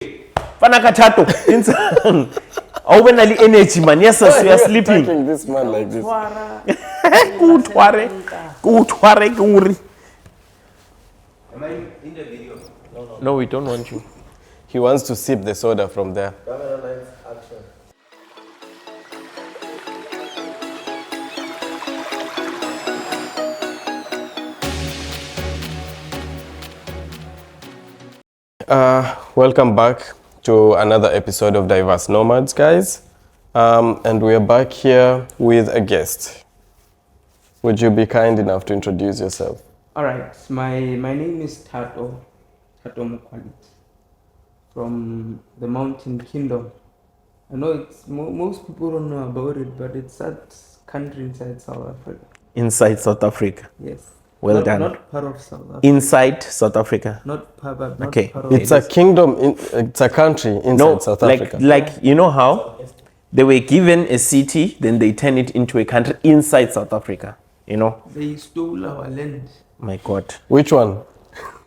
Mfanaka Thato. Open ali energy man. Yes, sir, we are sleeping. Attacking this man like this. Kutware kuri. Am I in the video? No, we don't want you. He wants to sip the soda from there. Camera lens, action. Welcome back to another episode of Dyverse Nomads, guys. And we're back here with a guest. Would you be kind enough to introduce yourself? All right, my name is Thato from the Mountain Kingdom. I know it's most people don't know about it, but it's that country inside South Africa. Inside South Africa. Yes. Well done. Not part of South Africa. Inside South Africa. Not part of. Okay. Part of It's a kingdom, it's a country inside South Africa. Like you know how they were given a city, then they turn it into a country inside South Africa. You know. They stole our land. My God. Which one?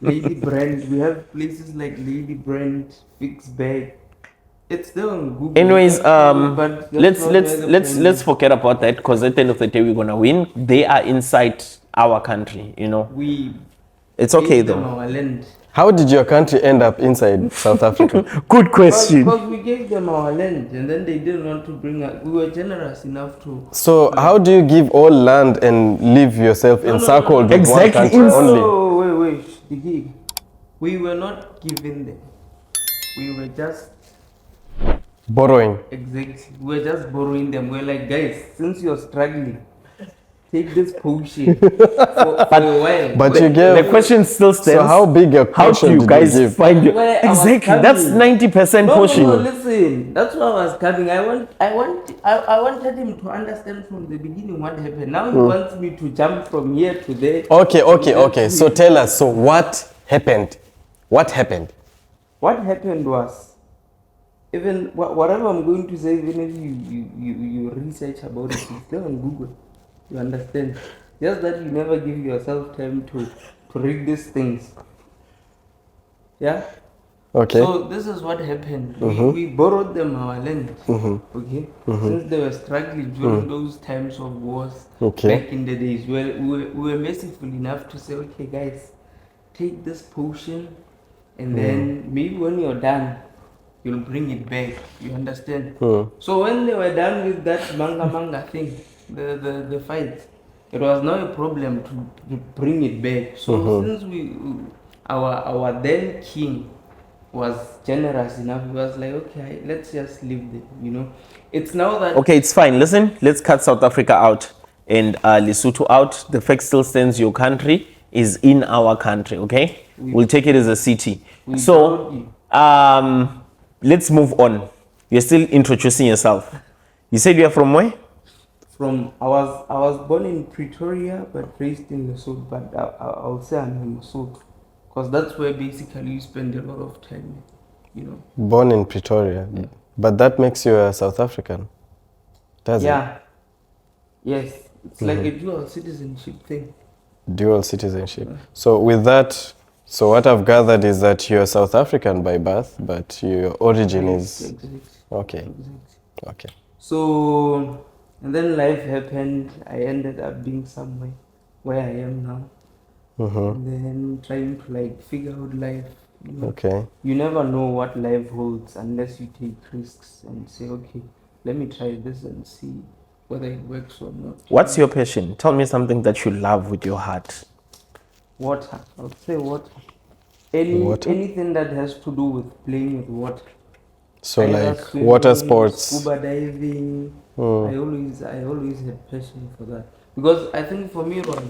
Lady Brand. We have places like Lady Brand, Fixbag. It's there on Google. Anyways, but let's forget about that, because at the end of the day we're gonna win. They are inside our country. You know. It's okay gave them though. our land. How did your country end up inside South Africa? Good question. Because we gave them our land and then they didn't want to bring us. We were generous enough to. So how do you give all land and leave yourself encircled with one Exactly. country only? Oh, wait. The gig. We were not given them. We were just Borrowing. exactly. We were just borrowing them. We're like, guys, since you're struggling, take this potion for a while. But you The gave. question still stands. So how big a How portion do you did guys give? find your Where I was exactly? That's coming. 90% No, portion. listen. That's why I was coming. I wanted him to understand from the beginning what happened. Now he wants me to jump from here to there. Okay. So tell us. So what happened? What happened? What happened was, even whatever I'm going to say, even if you research about it, it's there on Google. You understand? Just that you never give yourself time to read these things. Yeah? Okay. So this is what happened. We borrowed them our land. Okay? Since they were struggling during those times of wars Okay. back in the days, we were merciful enough to say, okay guys, take this potion and then maybe when you're done, you'll bring it back. You understand? So when they were done with that manga thing, the fight, it was not a problem to bring it back. So since our then king was generous enough, he was like, okay, let's just leave them, you know. It's now that Okay, it's fine. Listen, let's cut South Africa out and Lesotho out. The fact still stands. Your country is in our country. Okay, we'll take it as a city. So, let's move on. You're still introducing yourself. You said you are from where? I was born in Pretoria but raised in Lesotho, but I'll say I'm in Lesotho because that's where basically you spend a lot of time, you know. Born in Pretoria. But that makes you a South African, does Yeah. Yes. It's like a dual citizenship thing. it? Dual citizenship. So with that, so what I've gathered is that you're South African by birth, but your origin is... Exactly. Okay. Exactly. Okay. So, and then life happened. I ended up being somewhere where I am now. And then trying to like figure out life. You know? Okay. You never know what life holds unless you take risks and say, okay, let me try this and see whether it works or not. What's your passion? Tell me something that you love with your heart. Water. I would say water. Water? Anything that has to do with playing with water. So Either like swimming, water sports. scuba diving. I always had passion for that because I think for me it was.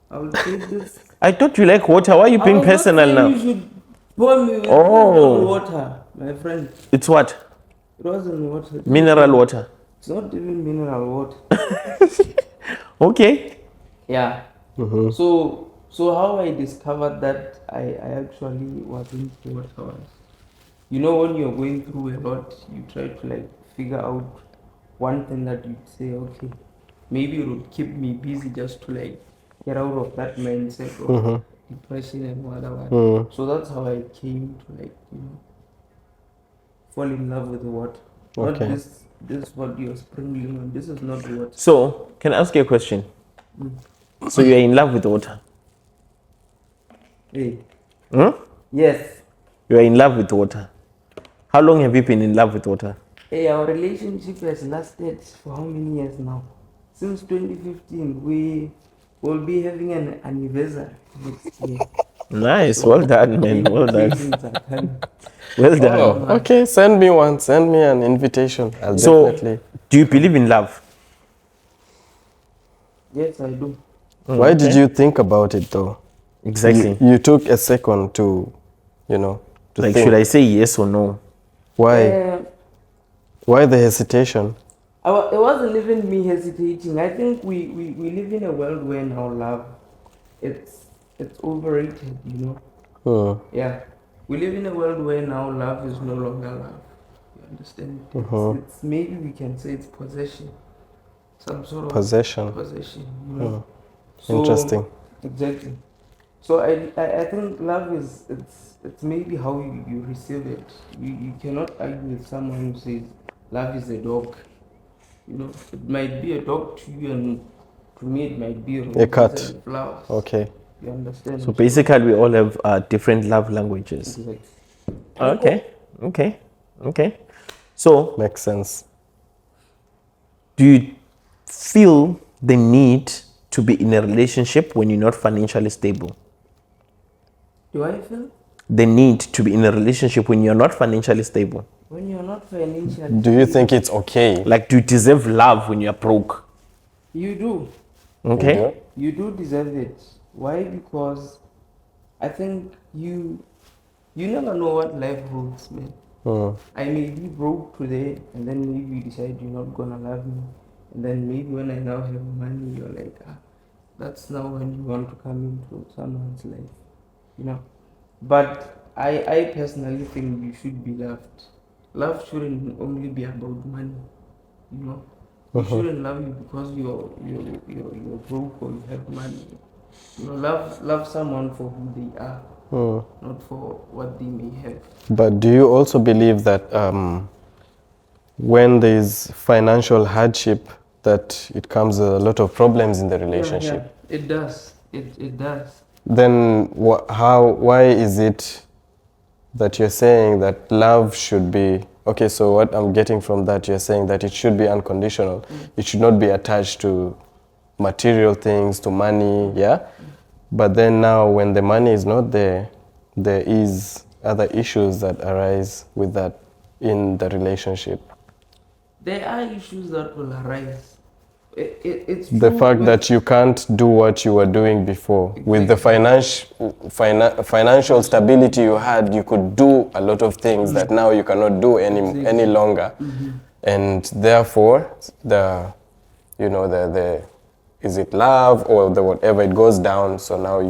I would say this. I thought you like water. Why are you being personal You now? should pour me with water, my friend. It's what? It wasn't water. Mineral water. It's not even mineral water. Okay. Yeah. So how I discovered that I actually was into water was, you know, when you're going through a lot, you try to like figure out one thing that you'd say, okay, maybe it would keep me busy just to like get out of that mindset of depression and whatever. So that's how I came to like, fall in love with the water. Not Okay. this what you're sprinkling on. This is not the water. So, can I ask you a question? So you're in love with water? Hey. Hmm? Yes. You're in love with water. How long have you been in love with water? Hey, our relationship has lasted for how many years now? Since 2015. We will be having an anniversary next year. Nice. Well done, man. Well done. Invitations are coming. Well done. Oh, okay. Send me one. Send me an invitation. I'll So, definitely. do you believe in love? Yes, I do. Why did you think about it though? Exactly. You took a second to, to Like, think. should I say yes or no? Why? Uh, Why the hesitation? it wasn't even me hesitating. I think we live in a world where now love, it's overrated, Yeah. We live in a world where now love is no longer love. You understand? It's maybe we can say it's possession. Some sort of Possession. possession. Interesting. Exactly. So I think love is it's maybe how you receive it. You cannot argue with someone who says love is a dog. It might be a dog to you, and to me it might be A cat. roses and flowers. Okay. You understand? So basically, we all have different love languages. Exactly. Okay. So, Makes sense. do you feel the need to be in a relationship when you're not financially stable? Do I feel The need to be in a relationship when you're not financially stable? when you're not financially Do you think it's okay? Like, do you deserve love when you're broke? you do. Okay. You do deserve it. Why? Because I think you never know what life holds, man. I may be broke today, and then maybe you decide you're not gonna love me, and then maybe when I now have money, you're like, that's now when you want to come into someone's life, But I personally think you should be loved. Love shouldn't only be about money. You shouldn't love you because you're broke or you have money. Love someone for who they are, not for what they may have. But do you also believe that when there's financial hardship, that it comes a lot of problems in the relationship? Yeah, it does. It does. Then why is it that you're saying that love should be okay? So what I'm getting from that, you're saying that it should be unconditional. It should not be attached to material things, to money, yeah. But then now, when the money is not there, there is other issues that arise with that in the relationship. There are issues that will arise. It's The true fact with- that you can't do what you were doing before. With the financial stability you had, you could do a lot of things that now you cannot do any longer. And therefore, is it love or the whatever, it goes down. So now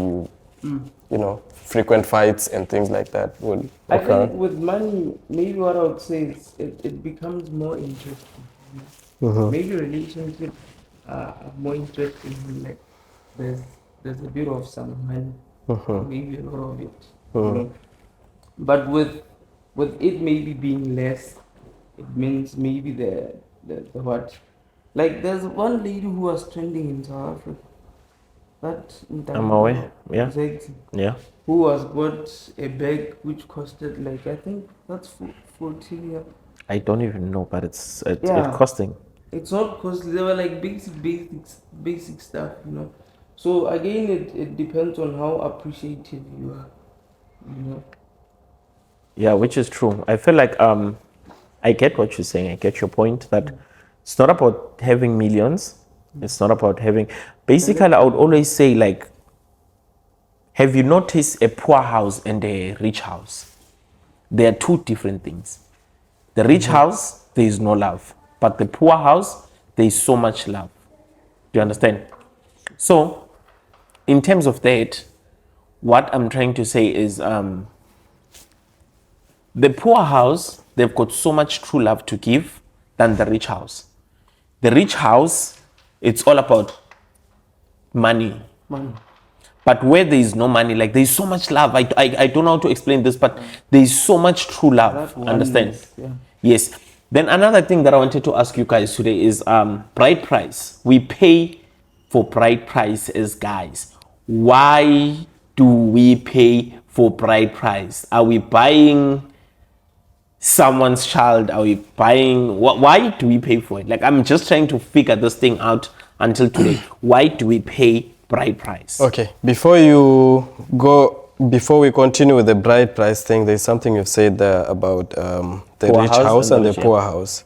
frequent fights and things like that would I occur. think with money, maybe what I would say is it becomes more interesting. Maybe relationships are more interesting when, like, there's a bit of some money, maybe a lot of it. But with it maybe being less, it means maybe the what? Like, there's one lady who was trending in South Africa. I'm aware. Yeah. Exactly. Yeah. Who was bought a bag which costed, like, I think that's 40. I don't even know, but it's Yeah. costing. It's not costly. They were like basic stuff. So again, it depends on how appreciative you are. Yeah, which is true. I feel like I get what you're saying. I get your point that it's not about having millions. It's not about having. Basically, I would always say, like, have you noticed a poor house and a rich house? They are two different things. The rich house, there is no love, but the poor house, there is so much love. Do you understand? So, in terms of that, what I'm trying to say is, the poor house, they've got so much true love to give than the rich house. The rich house, it's all about money. Money. But where there is no money, like there's so much love. I don't know how to explain this, but there's so much true love. That Understand? oneness, yeah. Yes. Then another thing that I wanted to ask you guys today is bride price. We pay for bride price as guys. Why do we pay for bride price? Are we buying someone's child? Are we buying why do we pay for it? Like, I'm just trying to figure this thing out until today. Why do we pay bride price? Okay, before we continue with the bride price thing, there's something you've said there about the Poor rich house house and and the the rich, poor house.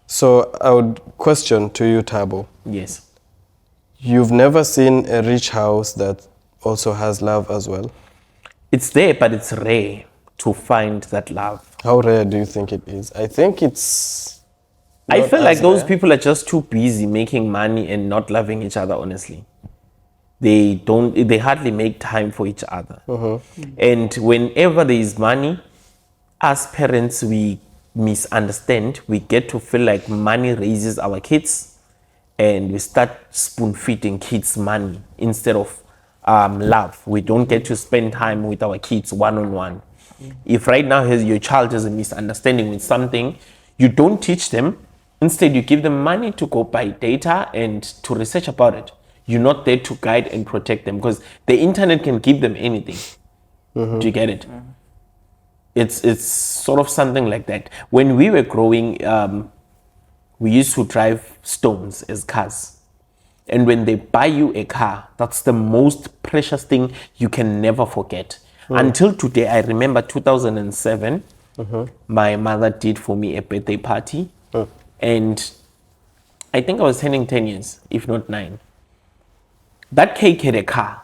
So I would question to you, Thabo, Yes. you've never seen a rich house that also has love as well? It's there, but it's rare to find that love. How rare do you think it is? I think it's I not feel like as those rare. people are just too busy making money and not loving each other, honestly. They hardly make time for each other. And whenever there is money, as parents, we misunderstand. We get to feel like money raises our kids, and we start spoon feeding kids money instead of love. We don't get to spend time with our kids one-on-one. If right now your child has a misunderstanding with something, you don't teach them. Instead, you give them money to go buy data and to research about it. You're not there to guide and protect them, because the internet can give them anything. Do you get it? It's sort of something like that. When we were growing, we used to drive stones as cars. And when they buy you a car, that's the most precious thing you can never forget. Until today, I remember 2007, my mother did for me a birthday party. And I think I was turning 10 years, if not 9. That cake had a car.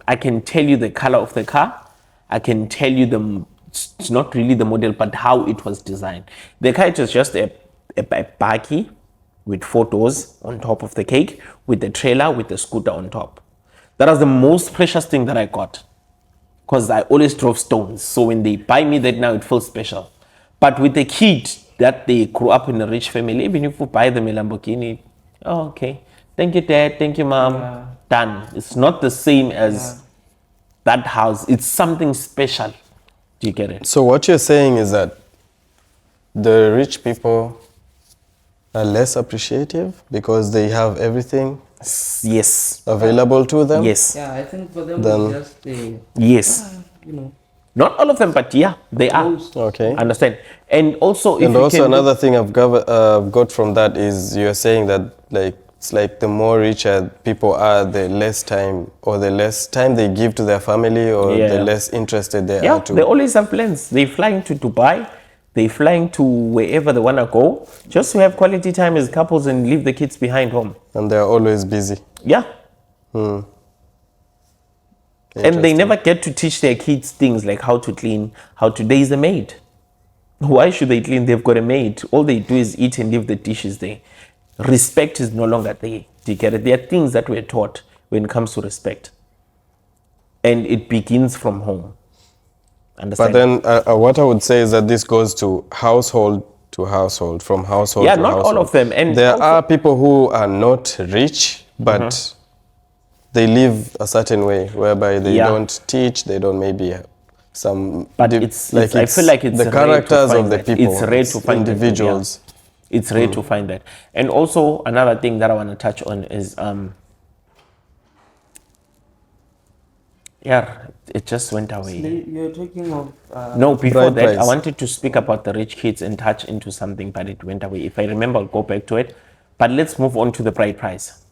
I can tell you the color of the car. I can tell you it's not really the model, but how it was designed. The car was just a buggy with 4 doors on top of the cake, with the trailer, with the scooter on top. That was the most precious thing that I got, because I always drove stones. So when they buy me that now, it feels special. But with the kid that they grew up in a rich family, even if you buy them a Lamborghini, oh, okay, thank you, Dad, thank you, Mom, done. It's not the same as that house. It's something special. Do you get it? So what you're saying is that the rich people are less appreciative because they have everything Yes. available to them? Yes. Yeah, I think for them Then- it's just Yes. you know, Not all of them, but yeah, they are. most. Okay. Understand? And also, if And you also can another thing I've got from that is you're saying that like it's like the more richer people are, the less time they give to their family, or Yeah. the less interested they yeah, are to. they always have plans. They flying to Dubai. They flying to wherever they wanna go, just to have quality time as couples and leave the kids behind home. And they're always busy. Yeah. And they Interesting. never get to teach their kids things like how to clean, there is a maid. Why should they clean? They've got a maid. All they do is eat and leave the dishes there. Respect is no longer there. Do you get it? There are things that we're taught when it comes to respect. And it begins from home. Understand? But then what I would say is that this goes to household, from household Yeah, to not household. all of them. And there also- are people who are not rich, but they live a certain way, whereby they Yeah. don't teach, they don't maybe have some... But I feel like it's the rare to characters find of the that. people. It's rare to find that, individuals. yeah. It's rare to find that. And also another thing that I want to touch on is it just went away. You're talking of No, before Bride that, I price. wanted to speak about the rich kids and touch into something, but it went away. If I remember, I'll go back to it. But let's move on to the bride price.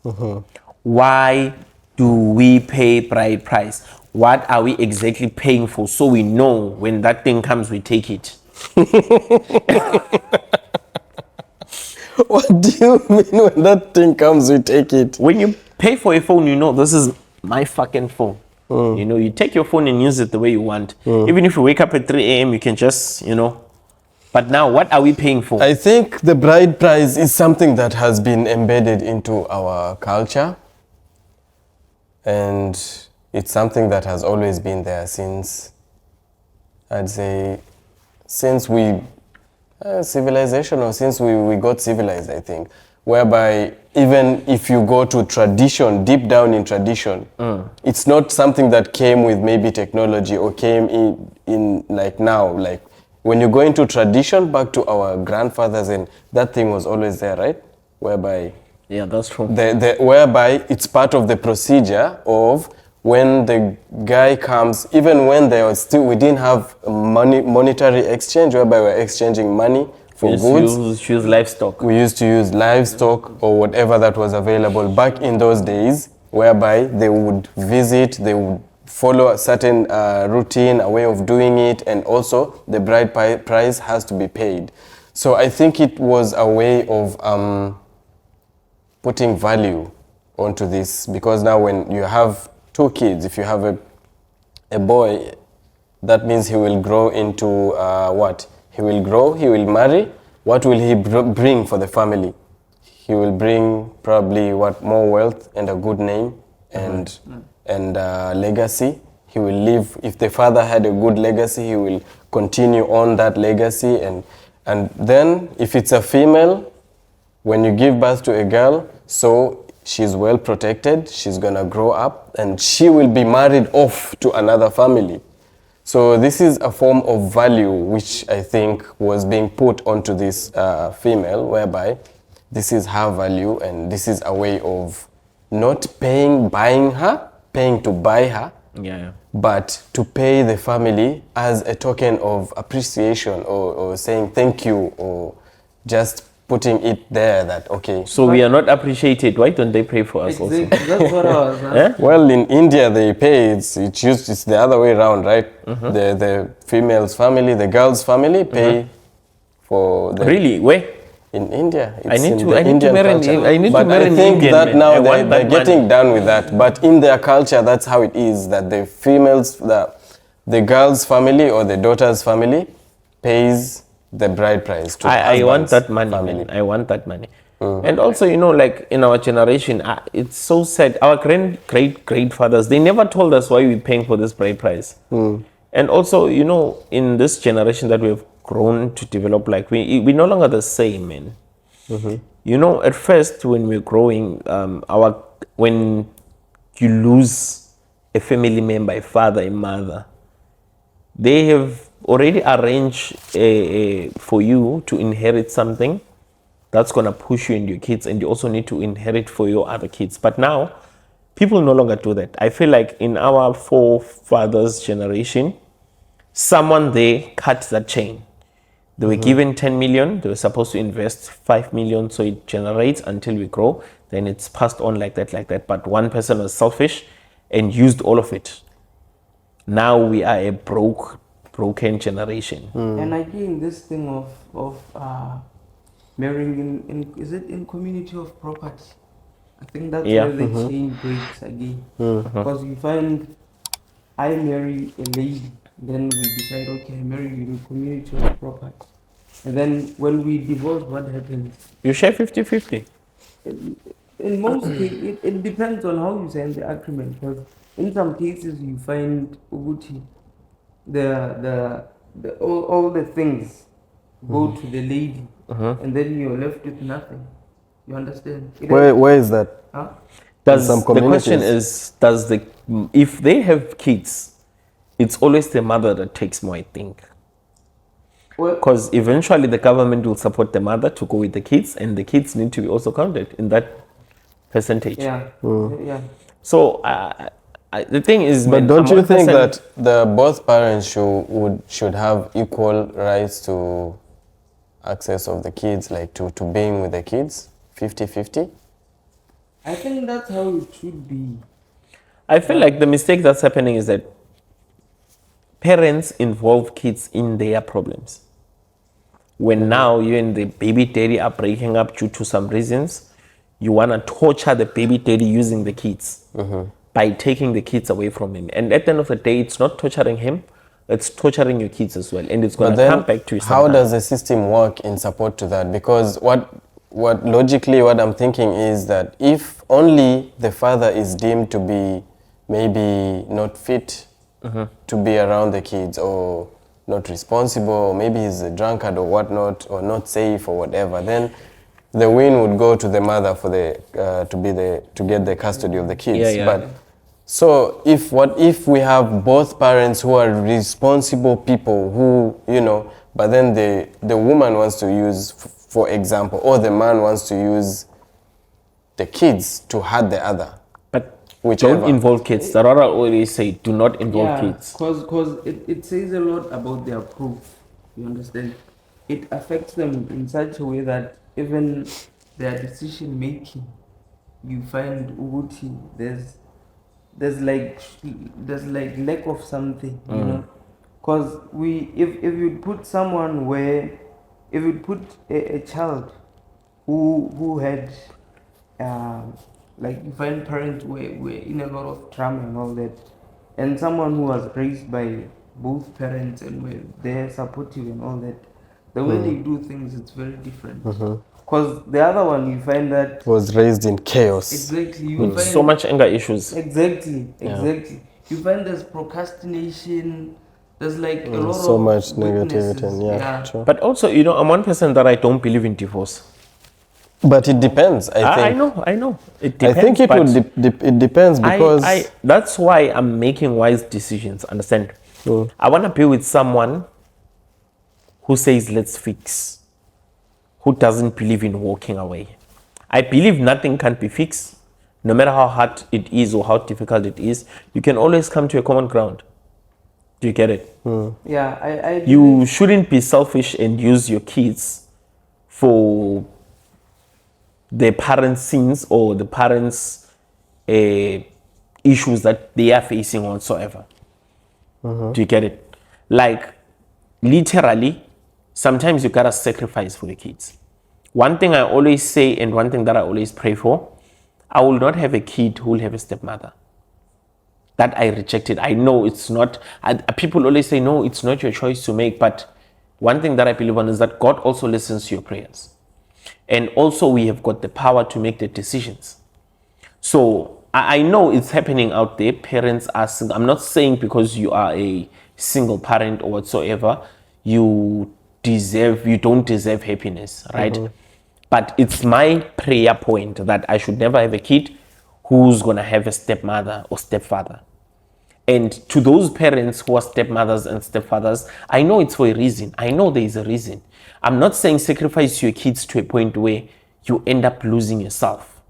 Why do we pay bride price? What are we exactly paying for, so we know when that thing comes, we take it? What do you mean when that thing comes, we take it? When you pay for a phone, you know this is my fucking phone. You know, you take your phone and use it the way you want. Even if you wake up at 3 a.m., you can just, But now, what are we paying for? I think the bride price is something that has been embedded into our culture, and it's something that has always been there since, I'd say, since we civilization, or since we got civilized, I think. whereby even if you go to tradition, deep down in tradition, it's not something that came with maybe technology or came in like now. Like when you go into tradition back to our grandfathers, and that thing was always there, right? Whereby Yeah, that's true. whereby it's part of the procedure of when the guy comes, even when there was still, we didn't have monetary exchange, whereby we're exchanging money for goods. Use livestock. We used to use livestock or whatever that was available back in those days, whereby they would visit, they would follow a certain routine, a way of doing it, and also the bride price has to be paid. So I think it was a way of putting value onto this, because now when you have 2 kids, if you have a boy, that means he will grow into what? He will grow, he will marry. What will he bring for the family? He will bring probably more wealth and a good name and legacy. He will live, if the father had a good legacy, he will continue on that legacy. And then if it's a female, when you give birth to a girl, so she's well protected, she's gonna grow up and she will be married off to another family. So this is a form of value which I think was being put onto this female, whereby this is her value and this is a way of not buying her, paying to buy her, but to pay the family as a token of appreciation or saying thank you, or just putting it there that, okay. So we are not appreciated. Why don't they pray for us also? That's what I was asking. Well, in India they pay. It's the other way around, right? The female's family, the girl's family pay for the. Really? Where? In India. I need to marry But I think that now they're getting done with that. But in their culture, that's how it is. That the females, the girl's family or the daughter's family pays the bride price to I want that money, man. I want that money. And also, like in our generation, it's so sad. Our great-fathers, they never told us why we're paying for this bride price. And also, in this generation that we've grown to develop, like we're no longer the same, man. At first when we're growing, when you lose a family member, a father, a mother, they have already arranged for you to inherit something that's going to push you and your kids, and you also need to inherit for your other kids. But now, people no longer do that. I feel like in our forefathers' generation, someone there cut that chain. They were given 10 million, they were supposed to invest 5 million, so it generates until we grow, then it's passed on like that. But one person was selfish and used all of it. Now we are a broken generation. And again, this thing of marrying is it in community of property? I think that's where the chain breaks again. Because you find I marry a lady, then we decide, okay, I marry you in community of property. And then when we divorce, what happens? You share 50-50. In most cases, it depends on how you sign the agreement. Because in some cases, you find Uguti, all the things go to the lady, and then you're left with nothing. You understand? Where is that? Huh? The question is, if they have kids, it's always the mother that takes more, I think. Because eventually the government will support the mother to go with the kids, and the kids need to be also counted in that percentage. Yeah. So the thing is, but don't you think that both parents should have equal rights to access of the kids, like to being with the kids, 50-50? I think that's how it should be. I feel like the mistake that's happening is that parents involve kids in their problems. When now you and the baby daddy are breaking up due to some reasons, you want to torture the baby daddy using the kids by taking the kids away from him. And at the end of the day, it's not torturing him, it's torturing your kids as well. And it's going to come back to you sometime. How does the system work in support to that? Because what I'm thinking is that if only the father is deemed to be maybe not fit to be around the kids, or not responsible, or maybe he's a drunkard or whatnot, or not safe or whatever, then the win would go to the mother for the to get the custody of the kids. Yeah, yeah. But so if we have both parents who are responsible people who, you know, but then the woman wants to use, for example, or the man wants to use the kids to hurt the other. But Whichever. don't involve kids. The Rara always say, do not involve kids. Because it says a lot about their proof. You understand? It affects them in such a way that even their decision making, you find Uguti, there's like lack of something, you know. Because if you put someone where, if you put a child who had like you find parents were in a lot of trauma and all that, and someone who was raised by both parents and were they're supportive and all that, the way they do things, it's very different. Because the other one, you find that Was raised in chaos. exactly you With find so much anger issues. exactly you find there's procrastination, there's like a lot So of much weaknesses. negativity. And yeah, true. But also, you know, I'm one person that I don't believe in divorce. But it depends. I think. I know. It I depends. think it but would. It depends because. that's why I'm making wise decisions. Understand? I want to be with someone who says, let's fix, who doesn't believe in walking away. I believe nothing can be fixed. No matter how hard it is or how difficult it is, you can always come to a common ground. Do you get it? Yeah, I You shouldn't be selfish and use your kids for the parents' sins or the parents' issues that they are facing whatsoever. Do you get it? Like, literally, sometimes you gotta sacrifice for the kids. One thing I always say and one thing that I always pray for, I will not have a kid who will have a stepmother. That I rejected. I know it's not, people always say, no, it's not your choice to make. But one thing that I believe on is that God also listens to your prayers. And also we have got the power to make the decisions. So I know it's happening out there. Parents are single. I'm not saying because you are a single parent or whatsoever, you don't deserve happiness, right? But it's my prayer point that I should never have a kid who's gonna have a stepmother or stepfather. And to those parents who are stepmothers and stepfathers, I know it's for a reason. I know there is a reason. I'm not saying sacrifice your kids to a point where you end up losing yourself.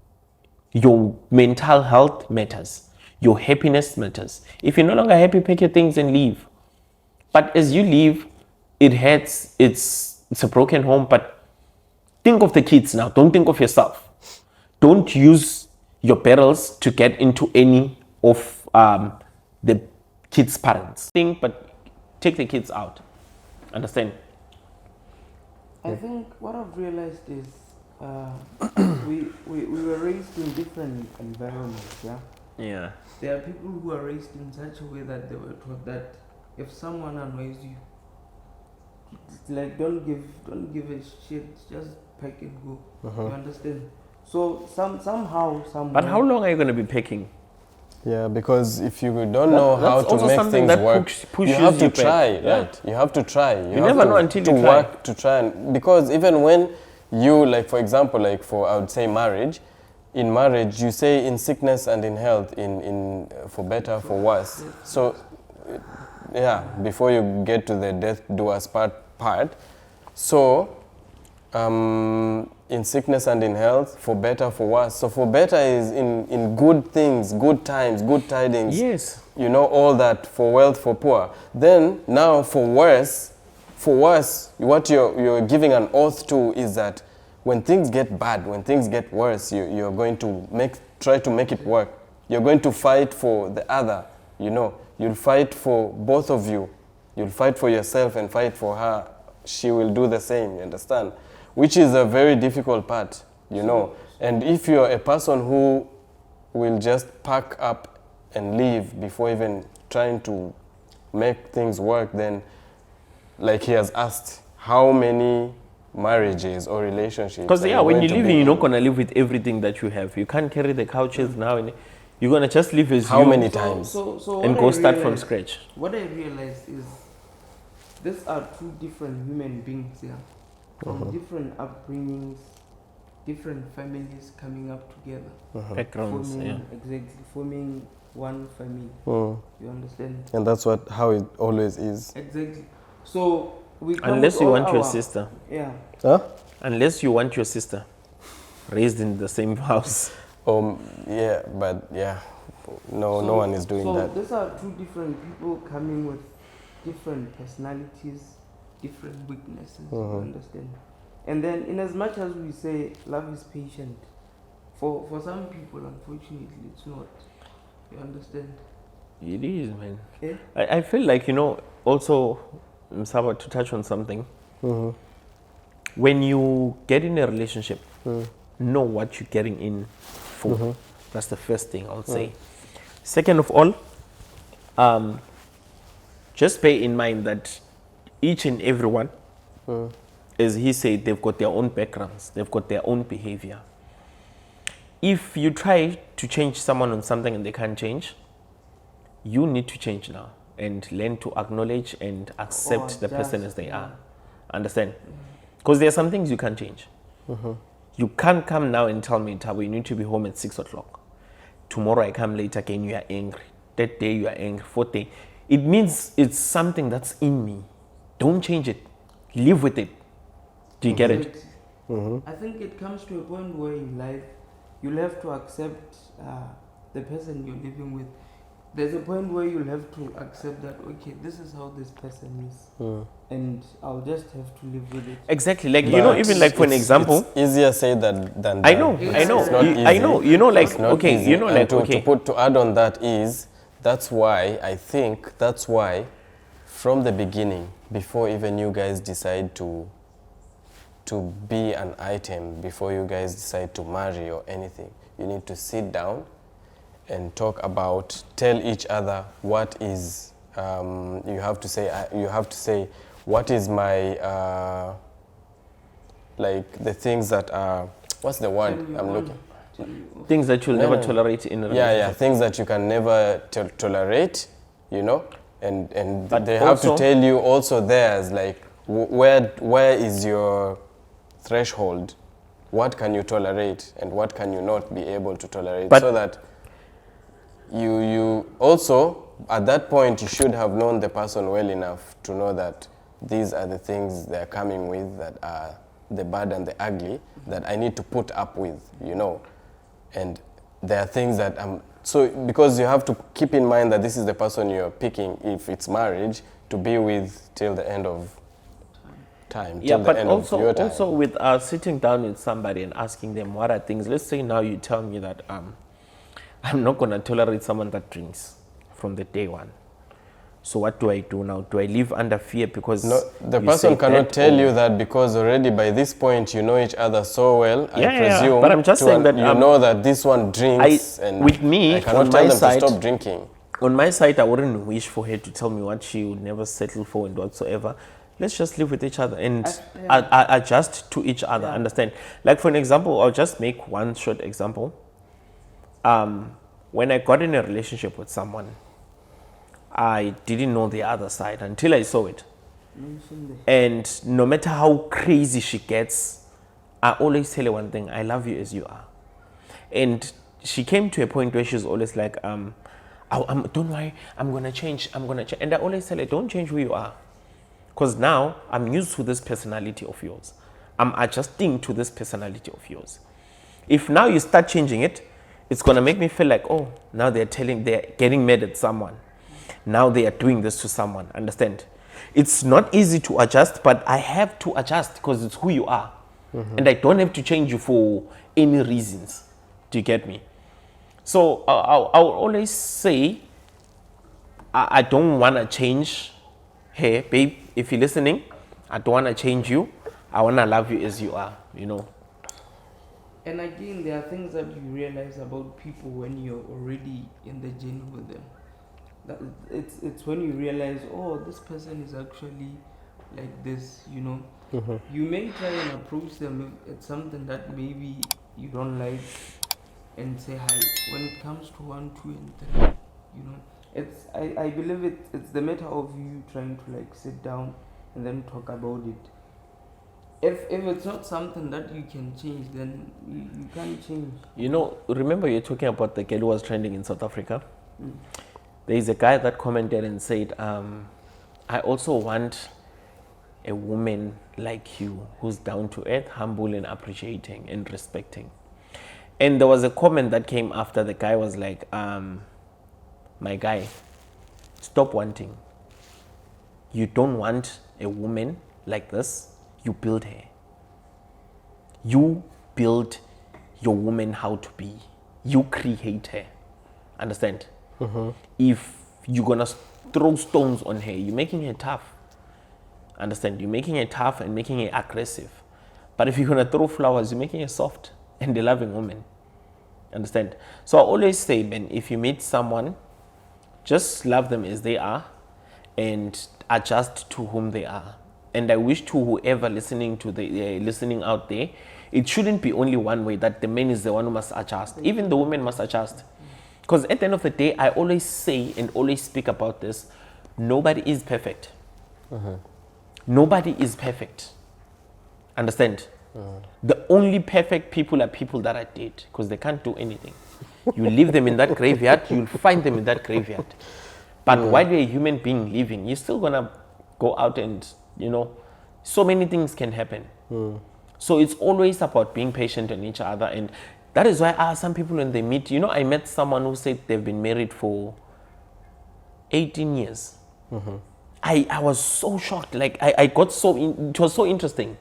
Your mental health matters. Your happiness matters. If you're no longer happy, pack your things and leave. But as you leave, it hurts. It's a broken home. But think of the kids now. Don't think of yourself. Don't use your battles to get into any of the kids' parents. Think, but take the kids out. Understand? I think what I've realized is we were raised in different environments, yeah? Yeah. There are people who are raised in such a way that they were taught that if someone annoys you, it's like don't give a shit, just pack and go. You understand? So somehow. But how long are you going to be picking? Yeah, because if you don't know how that's to also make something things that work, pushes you have to you back. try, Yeah. right? You have to try. You have never to, know until to you try. work to try, and because even when you, like for example, like for I would say marriage, in marriage you say in sickness and in health, in for better, for worse. So yeah, before you get to the death do us part. So in sickness and in health, for better, for worse. So for better is in good things, good times, good tidings. Yes. You know, all that, for wealth, for poor. Then now for worse, what you're giving an oath to is that when things get bad, when things get worse, you're going to try to make it work. You're going to fight for the other, you know. You'll fight for both of you. You'll fight for yourself and fight for her. She will do the same, you understand? Which is a very difficult part, you know. And if you're a person who will just pack up and leave before even trying to make things work, then, like he has asked, how many marriages or relationships? Because are when going you're to leaving, be you're not in? going to live with everything that you have. You can't carry the couches now. And you're going to just live as How you many times? So and what go I start from realized- scratch. What I realized is these are two different human beings here, from different upbringings, different families coming up together, Backgrounds, forming yeah. exactly forming one family. Mm. You understand? And that's how it always is. Exactly. So we come Unless with you all want your our- sister. Yeah. Huh? Unless you want your sister raised in the same house. Yeah, but yeah, no one is doing that. So these are two different people coming with different personalities, different weaknesses. You understand? And then, in as much as we say love is patient, for some people, unfortunately, it's not. You understand? It is, man. Eh? I feel like, also, Msabaha, to touch on something, when you get in a relationship, know what you're getting in for. That's the first thing I would say. Second of all, just bear in mind that each and everyone, as he said, they've got their own backgrounds, they've got their own behavior. If you try to change someone on something and they can't change, you need to change now and learn to acknowledge and accept the person as they are. Understand? Because there are some things you can't change. You can't come now and tell me, Thabo, you need to be home at 6 o'clock. Tomorrow I come late again, you are angry. That day you are angry. Fourth day. It means it's something that's in me. Don't change it. Live with it. Do you get it? I think it comes to a point where in life you'll have to accept the person you're living with. There's a point where you'll have to accept that, okay, this is how this person is, and I'll just have to live with it. Exactly. Like, But even like for an example. it's easier said than done. I know. It's not I easy. know. It's not Okay. easy. And Okay. to add on that is, that's why from the beginning, before even you guys decide to be an item, before you guys decide to marry or anything, you need to sit down and tell each other what is, you have to say, what is my, like the things that are, what's the word I'm looking? Things that you'll never No. tolerate in a relationship. Yeah, things that you can never tolerate, and But they have to also- tell you also theirs, like where is your threshold? What can you tolerate and what can you not be able to tolerate? But- so that you also, at that point, you should have known the person well enough to know that these are the things they're coming with that are the bad and the ugly that I need to put up with, and there are things that so because you have to keep in mind that this is the person you're picking, if it's marriage, to be with till the end of time. Yeah, till but the end of your time. also with sitting down with somebody and asking them what are things. Let's say now you tell me that I'm not gonna tolerate someone that drinks from the day one. So what do I do now? Do I live under fear because No, the you person said cannot that, tell or- you that because already by this point you know each other so well. I Yeah, presume. but I'm just saying that, you know that this one drinks, and with me, I cannot on tell my them side- to stop drinking. On my side, I wouldn't wish for her to tell me what she would never settle for and whatsoever. Let's just live with each other and adjust to each other. Yeah. Understand? Like for an example, I'll just make one short example. When I got in a relationship with someone, I didn't know the other side until I saw it. And no matter how crazy she gets, I always tell her one thing: I love you as you are. And she came to a point where she's always like, don't worry, I'm gonna change. And I always tell her, don't change who you are. Because now I'm used to this personality of yours. I'm adjusting to this personality of yours. If now you start changing it, it's gonna make me feel like, oh, now they're getting mad at someone. Now they are doing this to someone, understand? It's not easy to adjust, but I have to adjust because it's who you are. And I don't have to change you for any reasons. Do you get me? So I'll always say, I don't want to change her, babe. If you're listening, I don't want to change you. I want to love you as you are, And again, there are things that you realize about people when you're already in the journey with them. That it's when you realize, oh, this person is actually like this, You may try and approach them if it's something that maybe you don't like and say hi. When it comes to 1, 2, and 3, I believe it's the matter of you trying to like sit down and then talk about it. if it's not something that you can change, then you can't change. You know, remember you're talking about the girl who was trending in South Africa? There is a guy that commented and said, I also want a woman like you who's down to earth, humble and appreciating and respecting. And there was a comment that came after. The guy was like, my guy, stop wanting. You don't want a woman like this. You build her. You build your woman how to be. You create her. Understand? If you're gonna throw stones on her, you're making her tough. Understand? You're making her tough and making her aggressive. But if you're gonna throw flowers, you're making her soft and a loving woman. Understand? So I always say, man, if you meet someone, just love them as they are and adjust to whom they are. And I wish to whoever listening to the listening out there, it shouldn't be only one way, that the man is the one who must adjust. Even the woman must adjust. Because at the end of the day, I always say and always speak about this, nobody is perfect. Nobody is perfect. Understand? The only perfect people are people that are dead, because they can't do anything. You leave them in that graveyard, you'll find them in that graveyard. But while you're a human being living, you're still gonna go out and, you know, so many things can happen. So it's always about being patient on each other. And that is why some people, when they meet, you know, I met someone who said they've been married for 18 years. I was so shocked. Like, I got it was so interesting.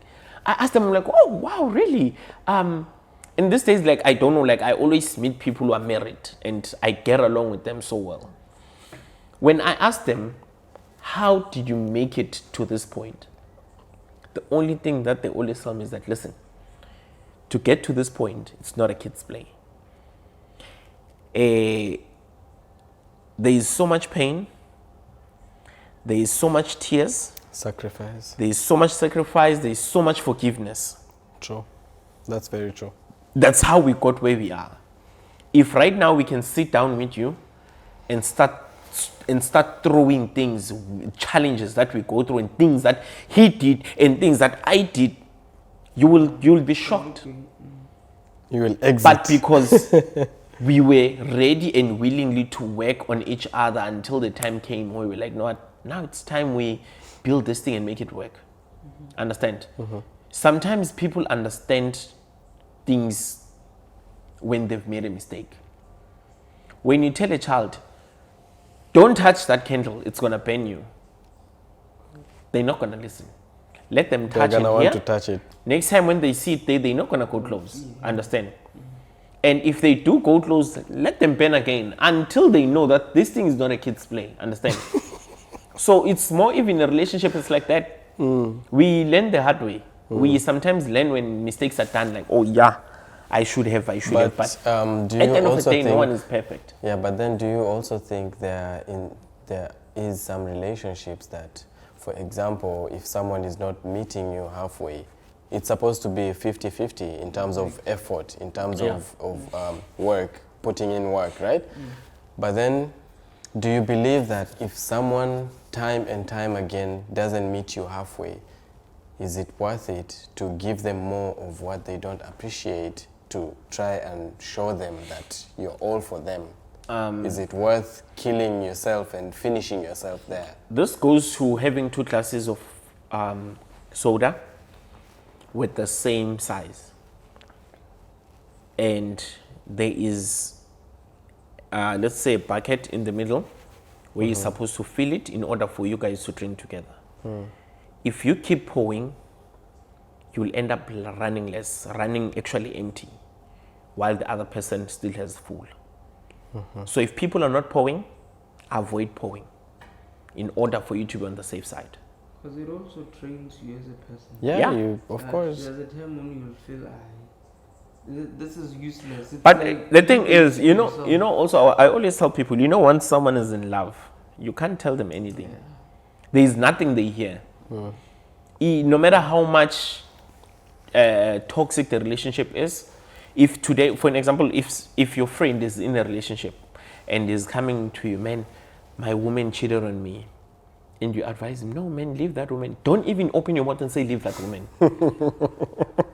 I asked them, like, oh, wow, really? In these days, like, I don't know, like, I always meet people who are married and I get along with them so well. When I asked them, how did you make it to this point? The only thing that they always tell me is that, listen, to get to this point, it's not a kid's play. There is so much pain. There is so much tears. Sacrifice. There is so much sacrifice. There is so much forgiveness. True. That's very true. That's how we got where we are. If right now we can sit down with you and start throwing things, challenges that we go through, and things that he did and things that I did, you'll be shocked. You will exit. But because we were ready and willingly to work on each other until the time came where we were like, no, now it's time we build this thing and make it work. Understand? Sometimes people understand things when they've made a mistake. When you tell a child, don't touch that candle, it's gonna burn you, they're not gonna listen. Let them touch it. They're gonna want to touch it. Next time when they see it, they're not gonna go close. Understand? And if they do go close, let them burn again until they know that this thing is not a kid's play. Understand? So it's more, even in a relationship, it's like that. We learn the hard way. We sometimes learn when mistakes are done, like, oh yeah, I should have. But do you at the end of the day, no one is perfect. Yeah, but then do you also think there is some relationships that, for example, if someone is not meeting you halfway, it's supposed to be 50-50 in terms of effort, in terms of work, putting in work, right? But then, do you believe that if someone time and time again doesn't meet you halfway, is it worth it to give them more of what they don't appreciate, to try and show them that you're all for them? Is it worth killing yourself and finishing yourself there? This goes to having two glasses of soda with the same size. And there is, let's say, a bucket in the middle where you're supposed to fill it in order for you guys to drink together. If you keep pouring, you'll end up running actually empty, while the other person still has full. So if people are not pouring, avoid pouring in order for you to be on the safe side. Because it also trains you as a person. Yeah. You, of course. There's a time when you'll feel, this is useless. It's But like the thing is, yourself. also, I always tell people, once someone is in love, you can't tell them anything. There is nothing they hear. No matter how much toxic the relationship is, if today, for an example, if your friend is in a relationship and is coming to you, man, my woman cheated on me, and you advise him, no man, leave that woman. Don't even open your mouth and say leave that woman.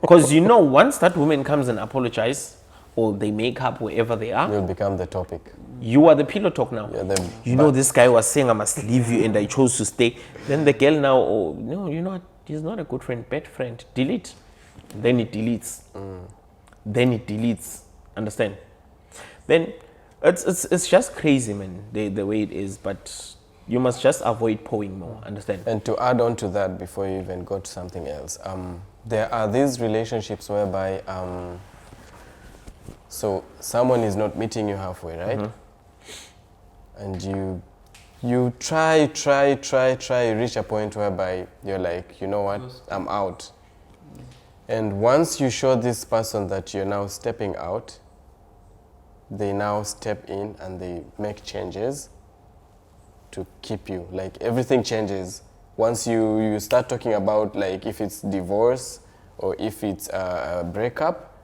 Because you know, once that woman comes and apologize, or they make up wherever they are, You'll become the topic. you are the pillow talk now. Yeah, the- you know, this guy was saying I must leave you and I chose to stay. Then the girl now, oh no, you know what? He's not a good friend, bad friend. Delete. Then it deletes. Then it deletes. Understand? Then it's just crazy, man, the way it is. But you must just avoid pouring more. Understand? And to add on to that, before you even go to something else, there are these relationships whereby, so someone is not meeting you halfway, right? And you try, you reach a point whereby you're like, you know what, I'm out. And once you show this person that you're now stepping out, they now step in and they make changes to keep you. Like everything changes. Once you start talking about like if it's divorce or if it's a breakup,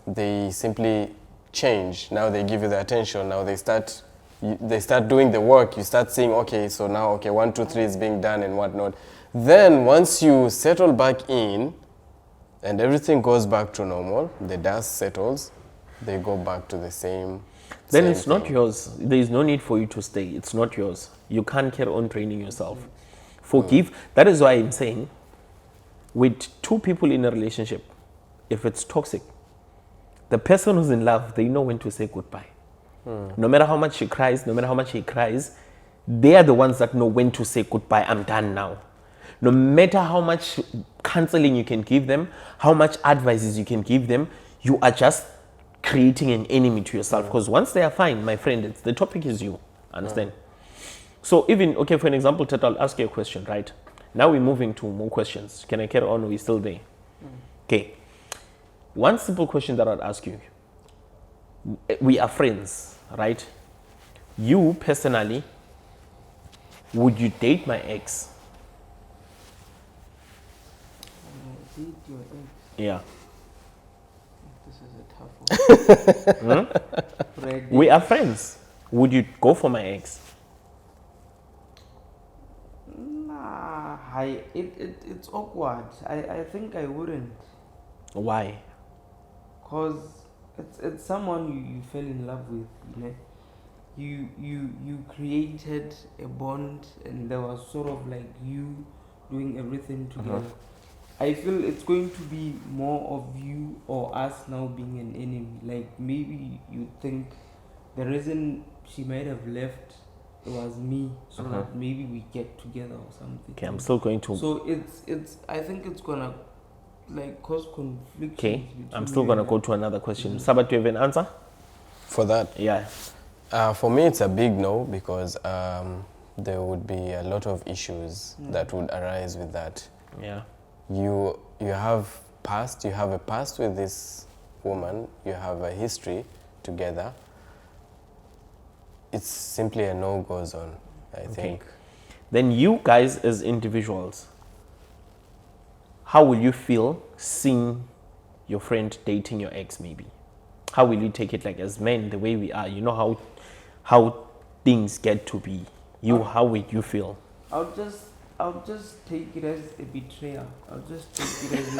they simply change. Now they give you the attention. Now they start doing the work. You start saying, okay, so now, okay, 1, 2, 3 is being done and whatnot. Then once you settle back in and everything goes back to normal, the dust settles, they go back to the same. Then same it's not thing. yours. There is no need for you to stay. It's not yours. You can't carry on training yourself. Forgive. That is why I'm saying, with two people in a relationship, if it's toxic, the person who's in love, they know when to say goodbye. No matter how much she cries, no matter how much he cries, they are the ones that know when to say goodbye. I'm done now. No matter how much counseling you can give them, how much advices you can give them, you are just creating an enemy to yourself. Because once they are fine, my friend, the topic is you. Understand? So even, okay, for an example, Thato, I'll ask you a question, right? Now we're moving to more questions. Can I carry on or are we still there? Okay. One simple question that I'd ask you. We are friends, right? You personally, would you date my ex? Date your ex. Yeah. This is a tough one. Right. We are friends. Would you go for my ex? Nah, it's awkward. I think I wouldn't. Why? Cause it's someone you fell in love with, you know. You created a bond and there was sort of like you doing everything together. I feel it's going to be more of you or us now being an enemy. Like maybe you think the reason she might have left it was me, so that maybe we get together or something. Okay, I'm still going to. So it's I think it's gonna like cause conflict. Okay, I'm still gonna go to another question. Msabaha, do you have an answer? For that, Yeah. for me, it's a big no because there would be a lot of issues that would arise with that. Yeah. You have a past with this woman, you have a history together. It's simply a no-go zone, I think. Then you guys as individuals, how will you feel seeing your friend dating your ex maybe? How will you take it like as men, the way we are? You know how things get to be. How will you feel? I'll just take it as a betrayal. I'll just take it as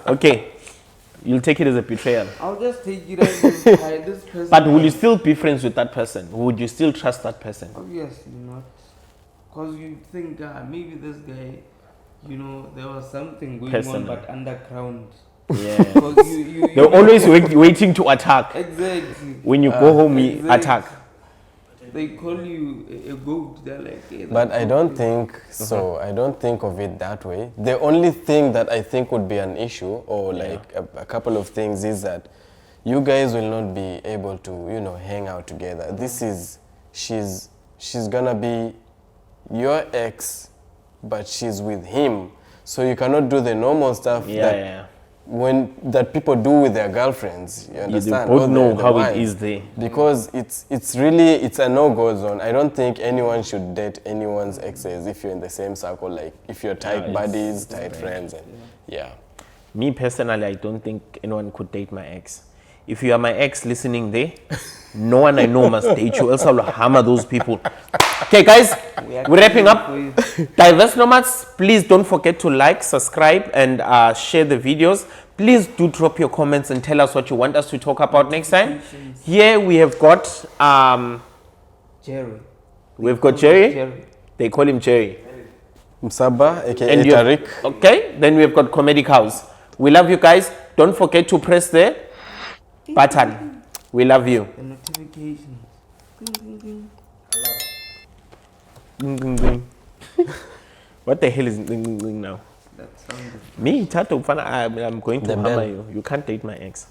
Okay. You'll take it as a betrayal. I'll just take it as this person. But will you still be friends with that person? Would you still trust that person? Obviously not. Because you think maybe this guy, you know, there was something going Personal. on but underground. Yeah. Because you They're always waiting to attack. exactly. When you go home, you exactly. attack. They call you a goat. They're like, hey, But I that don't goat think so. I don't think of it that way. The only thing that I think would be an issue or like a couple of things is that you guys will not be able to, you know, hang out together. This is, she's gonna be your ex, but she's with him. So you cannot do the normal stuff that people do with their girlfriends. You understand? They both Or know the how wives. it is there. Because it's really a no-go zone. I don't think anyone should date anyone's exes if you're in the same circle, like if you're tight buddies, tight friends, and yeah. Me personally, I don't think anyone could date my ex. If you are my ex listening there, no one I know must date you, else I'll hammer those people. Okay, guys, we're wrapping up. Dyverse Nomads, please don't forget to like, subscribe, and share the videos. Please do drop your comments and tell us what you want us to talk about next time. Here we have got Jerry. we've got Jerry. They call him Jerry. Msabaha, aka And you have- Tariq. okay, then we've got Comedic House. We love you guys. Don't forget to press the button. We love you. The notifications. Ding, ding, ding. Ding, ding, ding. What the hell is ding, ding, ding now? That sounded. Me, Thato, I'm going to The hammer bell. you. You can't date my ex.